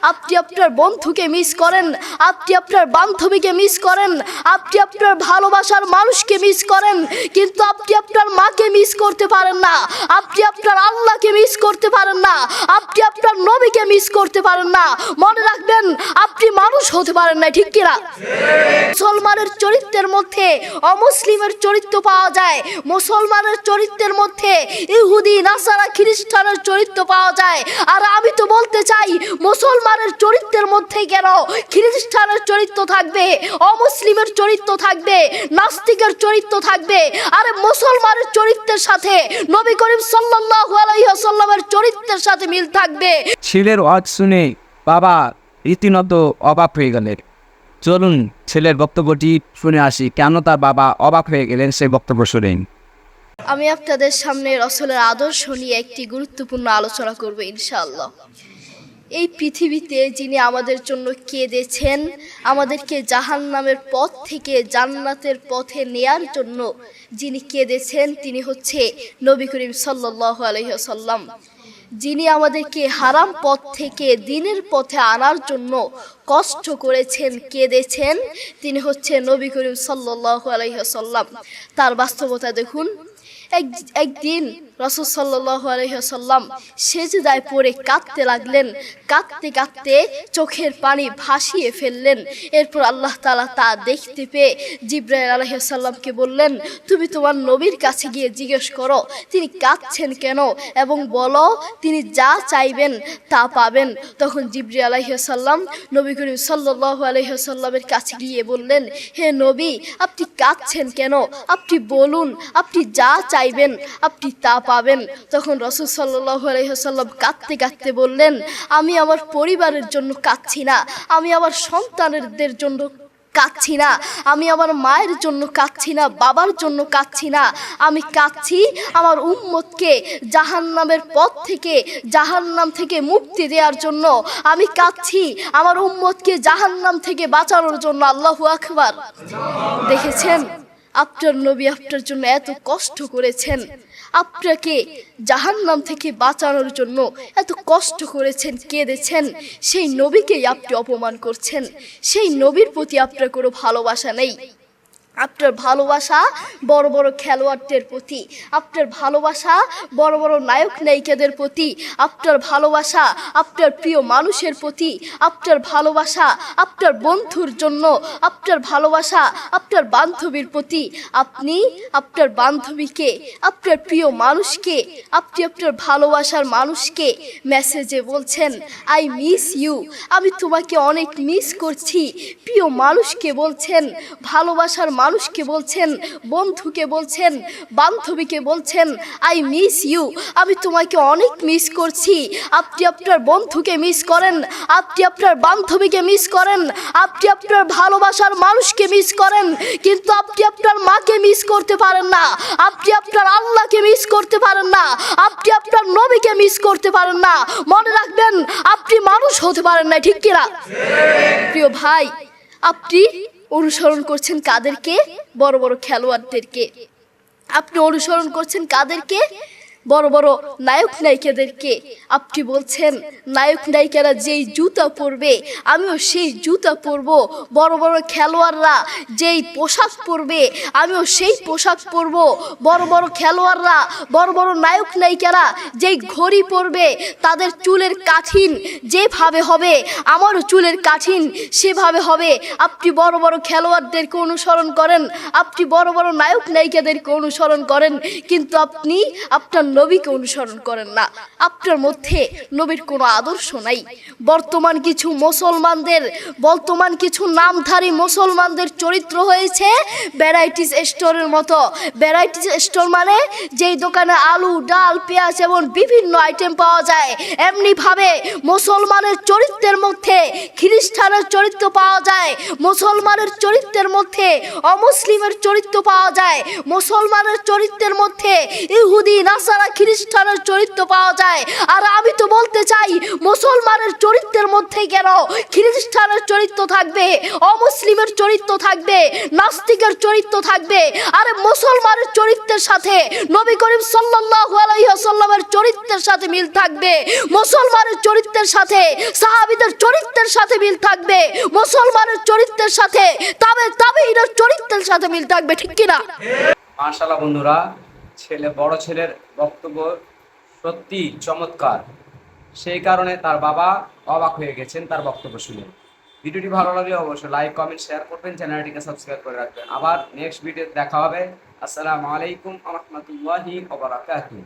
আপনি আপনার বন্ধুকে মিস করেন, আপনি আপনার বান্ধবীকে মিস করেন, আপনি আপনার ভালোবাসার মানুষকে মিস করেন, কিন্তু আপনি আপনার মাকে মিস করতে পারেন না, আপনি আপনার আল্লাহকে মিস করতে পারেন না, আপনি আপনার নবীকে মিস করতে পারেন না। মনে রাখবেন, আপনি মানুষ হতে পারেন না, ঠিক কিনা? মুসলমানের চরিত্রের মধ্যে অমুসলিমের চরিত্র পাওয়া যায়, মুসলমানের চরিত্রের মধ্যে ইহুদি নাসারা খ্রিস্টানের চরিত্র পাওয়া যায়। আর আমি তো বলতে চাই, মুসলমানের চরিত্রের মধ্যে কেন খ্রিস্টানের চরিত্র থাকবে, অমুসলিমের চরিত্র থাকবে, নাস্তিকের চরিত্র থাকবে? আরে মুসলমানের চরিত্রের সাথে নবী করিম সাল্লাল্লাহু আলাইহি ওয়াসাল্লামের চরিত্রের সাথে মিল থাকবে। ছেলের ওয়াজ শুনে বাবা রীতিমত অবাক হয়ে গেলেন। চলুন ছেলের বক্তব্যটি শুনে আসি, কেন তার বাবা অবাক হয়ে গেলেন সেই বক্তব্য শুনেন। আমি আপনাদের সামনে রাসূলের আদর্শ নিয়ে একটি গুরুত্বপূর্ণ আলোচনা করব ইনশাআল্লাহ। এই পৃথিবীতে যিনি আমাদের জন্য কেঁদেছেন, আমাদেরকে জাহান্নামের পথ থেকে জান্নাতের পথে নেয়ার জন্য যিনি কেঁদেছেন, তিনি হচ্ছে নবী করিম সাল্লাল্লাহু আলাইহি ওয়াসাল্লাম। যিনি আমাদেরকে হারাম পথ থেকে দ্বীনের পথে আনার জন্য কষ্ট করেছেন, কেঁদেছেন, তিনি হচ্ছে নবী করিম সাল্লাল্লাহু আলাইহি ওয়াসাল্লাম। তার বাস্তবতা দেখুন। একদিন রাসূল সাল্লাল্লাহু আলাইহি ওয়াসাল্লাম সেজদায় পড়ে কাঁদতে লাগলেন। কাঁদতে কাঁদতে চোখের পানি ভাসিয়ে ফেললেন। এরপর আল্লাহ তাআলা তা দেখতে পেয়ে জিবরাইল আলাইহিস সালামকে বললেন, তুমি তোমার নবীর কাছে গিয়ে জিজ্ঞেস করো তিনি কাঁদছেন কেন, এবং বলো তিনি যা চাইবেন তা পাবেন। তখন জিবরাইল আলাইহিস সালাম নবী করিম সাল্লাল্লাহু আলাইহি ওয়াসাল্লামের কাছে গিয়ে বললেন, হে নবী, আপনি কাঁদছেন কেন? আপনি বলুন, আপনি যা চাইবেন আপনি তা পাবেন। তখন রাসূল সাল্লাল্লাহু আলাইহি ওয়াসাল্লাম কাঁদতে কাঁদতে বললেন, আমি আমার পরিবারের জন্য কাঁদছি না, আমি আমার সন্তানদের জন্য কাঁদছি না, আমি আমার মায়ের জন্য কাঁদছি না, বাবার জন্য কাঁদছি না, আমি কাঁদছি আমার উম্মতকে জাহান্নামের পথ থেকে, জাহান্নাম থেকে মুক্তি দেওয়ার জন্য। আমি কাঁদছি আমার উম্মতকে জাহান্নাম থেকে বাঁচানোর জন্য। আল্লাহু আকবার। দেখেছেন, আপনার নবী আপনার জন্য এত কষ্ট করেছেন, আপনাকে জাহান্নাম থেকে বাঁচানোর জন্য এত কষ্ট করেছেন, কেঁদেছেন। সেই নবীকেই আপনি অপমান করছেন, সেই নবীর প্রতি আপনার কোনো ভালোবাসা নেই। আপনার ভালোবাসা বড় বড় খেলোয়াড়দের প্রতি, আপনার ভালোবাসা বড় বড় নায়ক নায়িকাদের প্রতি, আপনার ভালোবাসা আপনার প্রিয় মানুষের প্রতি, আপনার ভালোবাসা আপনার বন্ধুর জন্য, আপনার ভালোবাসা আপনার বান্ধবীর প্রতি। আপনি আপনার বান্ধবীকে, আপনার প্রিয় মানুষকে, আপনি আপনার ভালোবাসার মানুষকে মেসেজে বলছেন আই মিস ইউ, আমি তোমাকে অনেক মিস করছি। প্রিয় মানুষকে বলছেন, ভালোবাসার মানুষকে বলছেন, বন্ধুকে বলছেন, বান্ধবীকে বলছেন আই মিস ইউ, আমি তোমাকে অনেক মিস করছি। আপনি আপনার বন্ধুকে মিস করেন, আপনি আপনার বান্ধবীকে মিস করেন, আপনি আপনার ভালোবাসার মানুষকে মিস করেন, কিন্তু আপনি আপনার মাকে মিস করতে পারেন না, আপনি আপনার আল্লাহকে মিস করতে পারেন না, আপনি আপনার নবীকে মিস করতে পারেন না। মনে রাখবেন, আপনি মানুষ হতে পারেন না, ঠিক কিনা? প্রিয় ভাই, আপনি অনুসরণ করছেন কাদেরকে? বড় বড় খেলোয়াড়দেরকে। আপনি অনুসরণ করছেন কাদেরকে? বড় বড় নায়ক নায়িকাদেরকে। আপনি বলছেন নায়ক নায়িকারা যেই জুতা পরবে আমিও সেই জুতা পরব, বড় বড় খেলোয়াড়রা যেই পোশাক পরবে আমিও সেই পোশাক পরব, বড় বড় খেলোয়াড়রা, বড় বড় নায়ক নায়িকারা যেই ঘড়ি পরবে, তাদের চুলের কাঠিন যেভাবে হবে আমারও চুলের কাঠিন সেভাবে হবে। আপনি বড় বড় খেলোয়াড়দেরকে অনুসরণ করেন, আপনি বড় বড় নায়ক নায়িকাদেরকে অনুসরণ করেন, কিন্তু আপনি আপনার নবীকে অনুসরণ করেন না। আপনার মধ্যে নবীর কোনো আদর্শ নাই। বর্তমান কিছু নামধারী মুসলমানদের চরিত্র হয়েছে ভ্যারাইটিস স্টোরের মতো। ভ্যারাইটিস স্টোর মানে যেই দোকানে আলু, ডাল, পেঁয়াজ এবং বিভিন্ন আইটেম পাওয়া যায়, এমনিভাবে মুসলমানের চরিত্রের মধ্যে খ্রিস্টানের চরিত্র পাওয়া যায়, মুসলমানের চরিত্রের মধ্যে অমুসলিমের চরিত্র পাওয়া যায়, মুসলমানের চরিত্রের মধ্যে ইহুদি নাসারা ছাড়া খ্রিস্টানের চরিত্র পাওয়া যায়। আর আমি তো বলতে চাই, মুসলমানের চরিত্রের মধ্যে কেন খ্রিস্টানের চরিত্র থাকবে, অমুসলিমের চরিত্র থাকবে, নাস্তিকের চরিত্র থাকবে? আরে মুসলমানের চরিত্রের সাথে নবী করিম সাল্লাল্লাহু আলাইহি ওয়াসাল্লামের চরিত্রের সাথে মিল থাকবে, মুসলমানের চরিত্রের সাথে সাহাবীদের চরিত্রের সাথে মিল থাকবে, মুসলমানের চরিত্রের সাথে তাবেঈদের চরিত্রের সাথে মিল থাকবে, ঠিক কি না? মাশাআল্লাহ বন্ধুরা, বড় ছেলের বক্তব্য সত্যি চমৎকার। সেই কারণে তার বাবা অবাক হয়ে গেছেন তার বক্তব্য শুনে। ভিডিওটি ভালো লাগলে অবশ্যই লাইক, কমেন্ট, শেয়ার করবেন, চ্যানেলটিকে সাবস্ক্রাইব করে রাখবেন। আবার নেক্সট ভিডিও দেখা হবে। আসসালামু আলাইকুম ওয়া রাহমাতুল্লাহি ওয়া বারাকাতুহু।